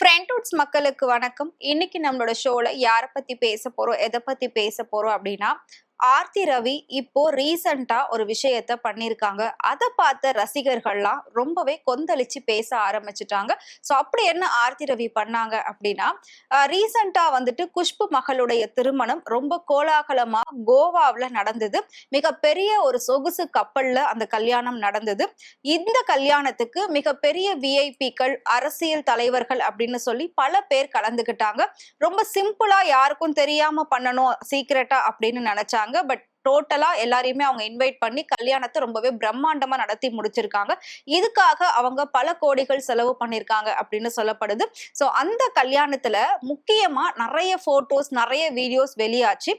ஃப்ரெண்ட்வுட்ஸ் மக்களுக்கு வணக்கம். இன்னைக்கு நம்மளோட ஷோல யாரை பத்தி பேச போறோம், எதை பத்தி பேச போறோம் அப்படின்னா, ஆர்த்தி ரவி இப்போ ரீசெண்டா ஒரு விஷயத்த பண்ணியிருக்காங்க. அதை பார்த்த ரசிகர்கள்லாம் ரொம்பவே கொந்தளிச்சு பேச ஆரம்பிச்சுட்டாங்க. ஸோ அப்படி என்ன ஆர்த்தி ரவி பண்ணாங்க அப்படின்னா, ரீசெண்டா வந்துட்டு குஷ்பு மகளுடைய திருமணம் ரொம்ப கோலாகலமா கோவாவில் நடந்தது. மிகப்பெரிய ஒரு சொகுசு கப்பல்ல அந்த கல்யாணம் நடந்தது. இந்த கல்யாணத்துக்கு மிகப்பெரிய விஐபிக்கள், அரசியல் தலைவர்கள் அப்படின்னு சொல்லி பல பேர் கலந்துக்கிட்டாங்க. ரொம்ப சிம்பிளா யாருக்கும் தெரியாம பண்ணணும் சீக்கிரட்டா அப்படின்னு நினைச்சாங்க. பட் டோட்டலா எல்லாரையுமே அவங்க இன்வைட் பண்ணி கல்யாணத்தை ரொம்பவே பிரம்மாண்டமா நடத்தி முடிச்சிருக்காங்க. இதுக்காக அவங்க பல கோடிகள் செலவு பண்ணிருக்காங்க அப்படின்னு சொல்லப்படுது. சோ அந்த கல்யாணத்துல முக்கியமா நிறைய போட்டோஸ், நிறைய வீடியோஸ் வெளியாச்சு.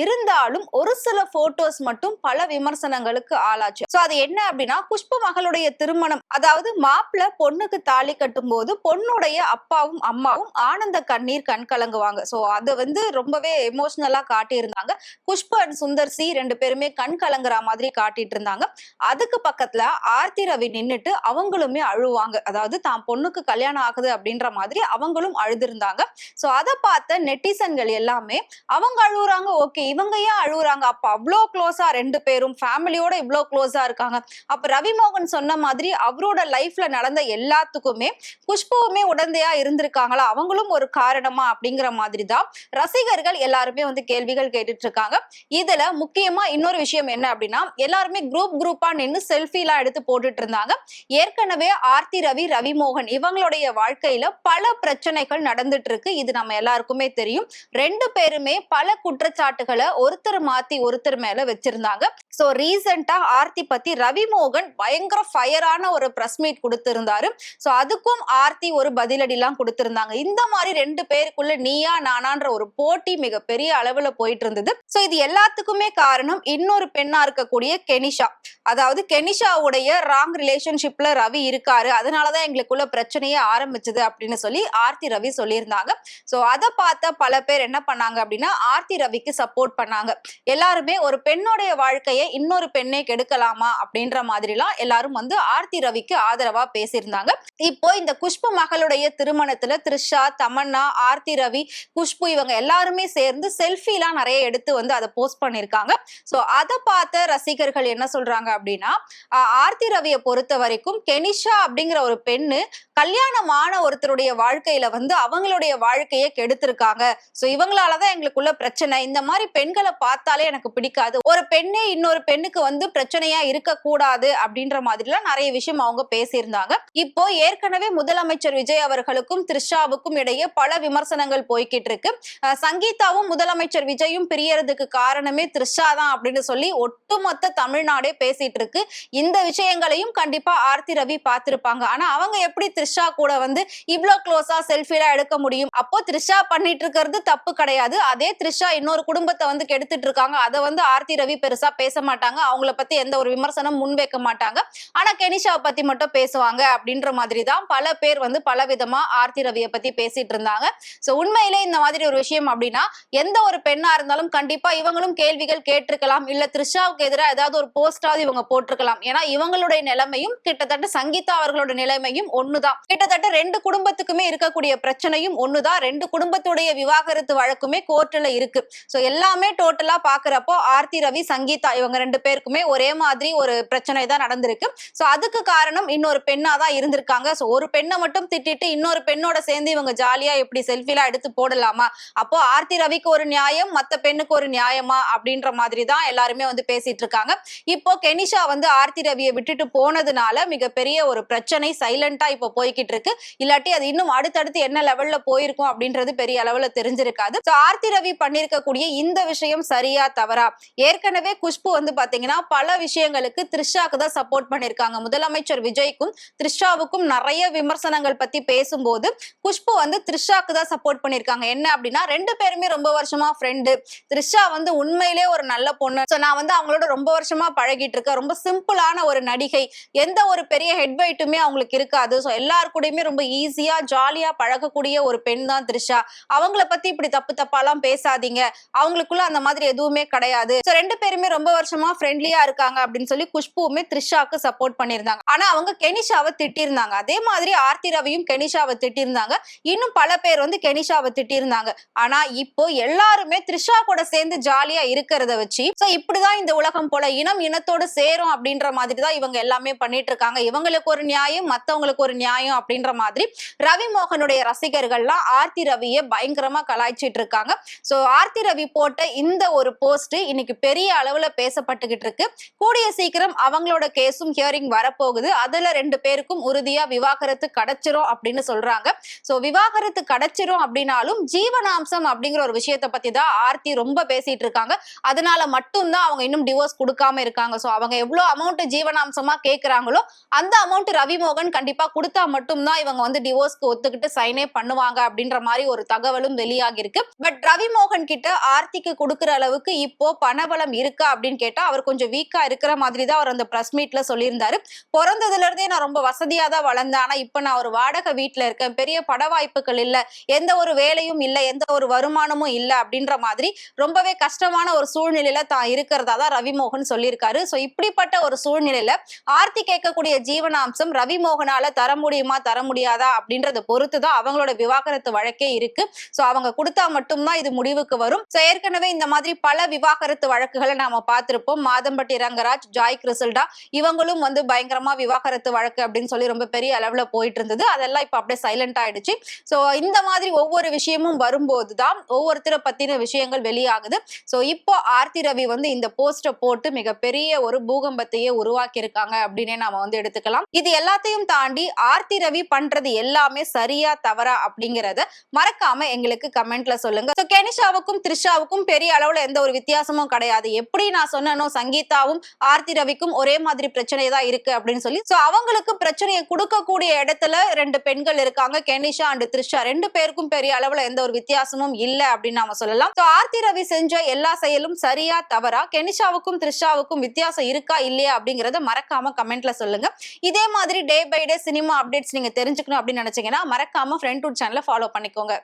இருந்தாலும் ஒரு சில போட்டோஸ் மட்டும் பல விமர்சனங்களுக்கு ஆளாச்சு. சோ அது என்ன அப்படின்னா, குஷ்பு மகளுடைய திருமணம், அதாவது மாப்பிள்ள பொண்ணுக்கு தாலி கட்டும் போது பொண்ணுடைய அப்பாவும் அம்மாவும் ஆனந்த கண்ணீர் கண் கலங்குவாங்க. சோ அதை ரொம்பவே எமோஷனலா காட்டியிருந்தாங்க. குஷ்பு அண்ட் சுந்தர் சி ரெண்டு பேருமே கண் கலங்குற மாதிரி காட்டிட்டு இருந்தாங்க. அதுக்கு பக்கத்துல ஆர்த்தி ரவி நின்னுட்டு அவங்களுமே அழுவாங்க. அதாவது தான் பொண்ணுக்கு கல்யாணம் ஆகுது அப்படின்ற மாதிரி அவங்களும் அழுதிருந்தாங்க. சோ அதை பார்த்த நெட்டிசன்கள் எல்லாமே அவங்க அழுகுறாங்க, ஓகே இவங்க ஏன் அழுகுறாங்க, அப்ப அவ்வளோ க்ளோஸா ரெண்டு பேரும் ஃபேமிலியோட இவ்வளோ க்ளோஸா இருக்காங்க, அப்ப ரவிமோகன் சொன்ன மாதிரி அவரோட லைஃப்ல நடந்த எல்லாத்துக்குமே குஷ்புவுமே உடந்தையா இருந்திருக்காங்களா, அவங்களும் ஒரு காரணமா அப்படிங்கிற மாதிரி தான் ரசிகர்கள் எல்லாருமே கேள்விகள் கேட்டுட்டு இருக்காங்க. இதுல முக்கியமா இன்னொரு விஷயம் என்ன அப்படின்னா, எல்லாருமே குரூப்பா நின்று செல்ஃபி எல்லாம் எடுத்து போட்டுட்டு இருந்தாங்க. ஏற்கனவே ஆர்த்தி ரவி, ரவிமோகன் இவங்களுடைய வாழ்க்கையில பல பிரச்சனைகள் நடந்துட்டு இருக்கு. இது நம்ம எல்லாருக்குமே தெரியும். ரெண்டு பேருமே பல குற்றச்சாட்டுகளை ஒருத்தர் மாத்தி ஒருத்தர் மேல வச்சிருந்தாங்க. சோ ரீசெண்டா ஆர்த்தி பத்தி ரவிமோகன் பயங்கர ஃபயரான ஒரு பிரஸ் மீட் கொடுத்திருந்தாரு. சோ அதுக்கும் ஆர்த்தி ஒரு பதிலடி எல்லாம் கொடுத்திருந்தாங்க. இந்த மாதிரி ரெண்டு பேருக்குள்ள நீயா நானான்ற ஒரு போட்டி மிகப்பெரிய அளவுல போயிட்டு இருந்தது. சோ இது எல்லாத்துக்குமே காரணம் இன்னொரு பெண்ணா இருக்கக்கூடிய கெனிஷா. அதாவது கெனிஷாவுடைய ராங் ரிலேஷன்ஷிப்ல ரவி இருக்காரு, அதனாலதான் எங்களுக்குள்ள பிரச்சனையே ஆரம்பிச்சது அப்படின்னு சொல்லி ஆர்த்தி ரவி சொல்லியிருந்தாங்க. சோ அதை பார்த்த பல பேர் என்ன பண்ணாங்க அப்படின்னா, ஆர்த்தி ரவிக்கு சப்போர்ட் பண்ணாங்க. எல்லாருமே ஒரு பெண்ணுடைய வாழ்க்கையை இன்னொரு பெண்ணை கெடுக்கலாமா அப்படின்ற மாதிரி எல்லாம் எல்லாரும் ஆர்த்தி ரவிக்கு ஆதரவா பேசியிருந்தாங்க. இப்போ இந்த குஷ்பு மகளுடைய திருமணத்துல த்ரிஷா, தமன்னா, ஆர்த்தி ரவி, குஷ்பு இவங்க எல்லாருமே சேர்ந்து செல்ஃபி எல்லாம் நிறைய எடுத்து அதை போஸ்ட் பண்ணிருக்காங்க. சோ அதை பார்த்த ரசிகர்கள் என்ன சொல்றாங்க அப்படின்னா, ஆர்த்தி ரவியை பொறுத்த வரைக்கும் கெனிஷா அப்படிங்கிற ஒரு பெண்ணு கல்யாணமான ஒருத்தருடைய வாழ்க்கையில அவங்களுடைய வாழ்க்கையை கெடுத்திருக்காங்க. சோ இவங்களாலதான் எங்களுக்குள்ள பிரச்சனை, இந்த மாதிரி பெண்களை பார்த்தாலே எனக்கு பிடிக்காது, ஒரு பெண்ணே இன்னொரு பெண்ணுக்கு பிரச்சனையா இருக்க கூடாது அப்படின்ற மாதிரி எல்லாம் நிறைய விஷயம் அவங்க பேசியிருந்தாங்க. இப்போ ஏற்கனவே முதலமைச்சர் விஜய் அவர்களுக்கும் த்ரிஷாவுக்கும் இடையே பல விமர்சனங்கள் போய்கிட்டு இருக்கு. சங்கீதாவும் முதலமைச்சர் விஜயும் பிரியறதுக்கு காரணமே த்ரிஷா தான் அப்படின்னு சொல்லி ஒட்டுமொத்த தமிழ்நாடே பேசிட்டு இருக்கு. இந்த விஷயங்களையும் கண்டிப்பா ஆர்த்தி ரவி பார்த்திருப்பாங்க. ஆனா அவங்க எப்படி த்ரிஷா கூட இவ்ளோ க்ளோஸா செல்ஃபி எல்லாம் எடுக்க முடியும்? அப்போ த்ரிஷா பண்ணிட்டு இருக்கிறது தப்பு கிடையாது. அதே த்ரிஷா இன்னொரு குடும்பத்தை கெடுத்துட்டு இருக்காங்க, அதை ஆர்த்தி ரவி பெருசா பேச மாட்டாங்க, அவங்கள பத்தி எந்த ஒரு விமர்சனம் முன்வைக்க மாட்டாங்க. ஆனா கெனிஷாவை பத்தி மட்டும் பேசுவாங்க அப்படின்ற மாதிரி தான் பல பேர் பல விதமா ஆர்த்தி ரவியை பத்தி பேசிட்டு இருந்தாங்க. சோ உண்மையிலே இந்த மாதிரி ஒரு விஷயம் அப்படின்னா, எந்த ஒரு பெண்ணா இருந்தாலும் கண்டிப்பா இவங்களும் கேள்விகள் கேட்டிருக்கலாம், இல்ல த்ரிஷாவுக்கு எதிராக ஏதாவது ஒரு போஸ்டாவது இவங்க போட்டிருக்கலாம். ஏன்னா இவங்களுடைய நிலைமையும் கிட்டத்தட்ட சங்கீதா அவர்களோட நிலைமையும் ஒண்ணுதான். கிட்டத்தட்ட ரெண்டு குடும்பத்துக்குமே இருக்கக்கூடிய பிரச்சனையும் ஒண்ணுதான். ரெண்டு குடும்பத்துடைய விவாகரத்து வழக்குமே கோர்ட்ல இருக்கு. சோ எல்லாமே டோட்டலா பாக்குறப்போ ஆர்த்தி ரவி, சங்கீதா இவங்க ரெண்டு பேருக்குமே ஒரே மாதிரி ஒரு பிரச்சனை தான் நடந்திருக்கு. சோ அதுக்கு காரணம் இன்னொரு பெண்ணா தான் இருந்திருக்காங்க. சோ ஒரு பெண்ணை மட்டும் திட்டிட்டு இன்னொரு பெண்ணோட சேர்ந்து இவங்க ஜாலியா இப்படி செல்ஃபி எல்லாம் எடுத்து போடலாமா? அப்போ ஆர்த்தி ரவிக்கு ஒரு நியாயம், மத்த பெண்ணுக்கு ஒரு நியாயமா அப்படின்ற மாதிரி தான் எல்லாருமே பேசிட்டு இருக்காங்க. இப்போ கெனிஷா ஆர்த்தி ரவியை விட்டுட்டு போனதுனால மிகப்பெரிய ஒரு பிரச்சனை சைலண்டா இப்போ போய்கிட்டு இருக்கு. இல்லாட்டி அது இன்னும் அடுத்தடுத்து என்ன லெவல்ல போயிருக்கும் அப்படின்றது பெரிய அளவுல தெரிஞ்சிருக்காது. சோ ஆர்த்தி ரவி பண்ணிருக்கக்கூடிய இந்த விஷயம் சரியா தவறா? ஏற்கனவே குஷ்பு பாத்தீங்கன்னா பல விஷயங்களுக்கு த்ரிஷாக்கு தான் சப்போர்ட் பண்ணிருக்காங்க. முதலமைச்சர் விஜய்க்கும் த்ரிஷாவுக்கும் நிறைய விமர்சனங்கள் பத்தி பேசும்போது குஷ்பு த்ரிஷாக்கு தான் சப்போர்ட் பண்ணிருக்காங்க. என்ன அப்படின்னா, ரெண்டு பேருமே ரொம்ப வருஷமா ஃப்ரெண்டு. த்ரிஷா உண்மையிலே ஒரு நல்ல பொண்ணு. சோ நான் அவங்களோட ரொம்ப வருஷமா பழகிட்டு இருக்கேன். ரொம்ப சிம்பிளான ஒரு நடிகை, எந்த ஒரு பெரிய ஹெட் வெயிட்டுமே அவங்களுக்கு இருக்காது. சோ எல்லாருக்கூடயுமே ரொம்ப ஈஸியா ஜாலியா பழகக்கூடிய ஒரு பெண் தான் த்ரிஷா. அவங்கள பத்தி இப்படி தப்பு தப்பாலாம் பேசாதீங்க, அவங்களுக்குள்ள அந்த மாதிரி எதுவுமே கிடையாது. சோ ரெண்டு பேருமே ரொம்ப வருஷம் சந்தோஷமா ஃப்ரெண்ட்லியா இருக்காங்க அப்படின்னு சொல்லி குஷ்புவுமே த்ரிஷாக்கு சப்போர்ட் பண்ணியிருந்தாங்க. ஆனா அவங்க கெனிஷாவை திட்டிருந்தாங்க. அதே மாதிரி ஆர்த்தி ரவியும் கெனிஷாவை திட்டிருந்தாங்க. இன்னும் பல பேர் வந்து கெனிஷாவை திட்டிருந்தாங்க. ஆனா இப்போ எல்லாருமே த்ரிஷா கூட சேர்ந்து ஜாலியா இருக்கிறத வச்சு சோ இப்படிதான் இந்த உலகம் போல இனம் இனத்தோடு சேரும் அப்படின்ற மாதிரி தான் இவங்க எல்லாமே பண்ணிட்டு இருக்காங்க. இவங்களுக்கு ஒரு நியாயம், மத்தவங்களுக்கு ஒரு நியாயம் அப்படின்ற மாதிரி ரவி மோகனுடைய ரசிகர்கள்லாம் ஆர்த்தி ரவியை பயங்கரமா கலாய்ச்சிட்டு இருக்காங்க. சோ ஆர்த்தி ரவி போட்ட இந்த ஒரு போஸ்ட் இன்னைக்கு பெரிய அளவுல பேசப்பட்டுகிட்டு இருக்கு. கூடிய சீக்கிரம் அவங்களோட கேஸும் ஹியரிங் வரப்போகுது. அதுல 2 பேருக்கும் உறுதியா விவாகரத்து கிடைச்சிரும் அப்படின்னு சொல்றாங்க. சோ விவாகரத்து கிடைச்சிரும் அப்படின்னாலும் ஜீவனாம்சம் அப்படிங்கிற ஒரு விஷயத்தை பத்தி தான் ஆர்த்தி ரொம்ப பேசிட்டு இருக்காங்க. அதனால மட்டும்தான் அவங்க இன்னும் டிவோர்ஸ் கொடுக்காம இருக்காங்க. சோ அவங்க எவ்வளவு அமௌண்ட் ஜீவனாம்சமா கேக்குறாங்களோ அந்த அமௌண்ட் ரவி மோகன் கண்டிப்பா கொடுத்தா மட்டும்தான் இவங்க வந்து டிவோர்ஸ்க்கு ஒத்துக்கிட்டு சைனே பண்ணுவாங்க அப்படின்ற மாதிரி ஒரு தகவலும் வெளியாகி இருக்கு. பட் ரவி மோகன் கிட்ட ஆர்த்திக்கு கொடுக்கிற அளவுக்கு இப்போ பணபலம் இருக்கா அப்படின்னு கேட்டா அவர் கொஞ்சம் வீக்கா இருக்கிற மாதிரி தான் அவர் அந்த பிரஸ் மீட்ல சொல்லியிருந்தாரு. பிறந்ததுல இருந்தே நான் ரொம்ப வசதியா தான் வளர்ந்தேன். ஆனா இப்ப நான் ஒரு வாடகை வீட்டுல இருக்கேன். பெரிய பட வாய்ப்புகள் இல்ல, எந்த ஒரு வேலையும் இல்ல, எந்த ஒரு வருமானமும் இல்ல அப்படின்ற மாதிரி ரொம்பவே கஷ்டமான ஒரு சூழ்நிலையில தான் இருக்கிறதா தான் ரவி மோகன் சொல்லியிருக்காரு. சோ இப்படிப்பட்ட ஒரு சூழ்நிலையில ஆர்த்தி கேட்கக்கூடிய ஜீவனாம்சம் ரவி மோகனால தர முடியுமா தர முடியாதா அப்படின்றத பொறுத்துதான் அவங்களோட விவாகரத்து வழக்கே இருக்கு. சோ அவங்க கொடுத்தா மட்டும்தான் இது முடிவுக்கு வரும். சோ ஏற்கனவே இந்த மாதிரி பல விவாகரத்து வழக்குகளை நாம பார்த்திருப்போம். மாதம்பட்டி ரங்கராஜ், ஜாய் கிறிசல்டா இவங்களும் வந்து பயங்கரமா விவாகரத்து வழக்கு அப்படின்னு சொல்லி ரொம்ப பெரிய அளவுல போயிட்டு இருந்தது. அதெல்லாம் இப்ப அப்படியே சைலண்ட் ஆயிடுச்சு. சோ இந்த மாதிரி ஒவ்வொரு விஷயமும் வரும்போதுதான் ஒவ்வொருத்தரை பத்தின விஷயங்கள் வெளியாகுது. சோ இப்போ ஆர்த்தி ரவி வந்து இந்த போஸ்ட போட்டு மிகப்பெரிய ஒரு பூகம்பத்தையே உருவாக்கி இருக்காங்க அப்படின்னே நாம வந்து எடுத்துக்கலாம். இது எல்லாத்தையும் தாண்டி ஆர்த்தி ரவி பண்றது எல்லாமே சரியா தவறா அப்படிங்கறத மறக்காம எங்களுக்கு கமெண்ட்ல சொல்லுங்க. சோ கெனிஷாவுக்கும் த்ரிஷாவுக்கும் பெரிய அளவுல எந்த ஒரு வித்தியாசமும் கிடையாது. எப்படி நான் சொன்னனோ சங்கீதாவும் ஆர்த்தி ரவிக்கும் ஒரே மாதிரி பிரச்சனை தான் இருக்கு அப்படின்னு சொல்லி சோ அவங்களுக்கு பிரச்சனையை கொடுக்கக்கூடிய இடத்துல 2 பெண்கள் இருக்காங்க. கெனிஷா அண்ட் த்ரிஷா 2 பேருக்கும் பெரிய அளவுல எந்த ஒரு வித்தியாசமும் இல்ல அப்படின்னு நாம சொல்லலாம். சோ ஆர்த்தி ரவி செஞ்ச எல்லா செயலும் சரியா தவறா, கெனிஷாவுக்கும் த்ரிஷாவுக்கும் வித்தியாசம் இருக்கா இல்லையா அப்படிங்கறத மறக்காம கமெண்ட்ல சொல்லுங்க. இதே மாதிரி day by day cinema updates நீங்க தெரிஞ்சுக்கணும் அப்படின்னு நினைச்சீங்கன்னா மறக்காம ஃப்ரெண்ட்வுட் சேனலை ஃபாலோ பண்ணிக்கோங்க.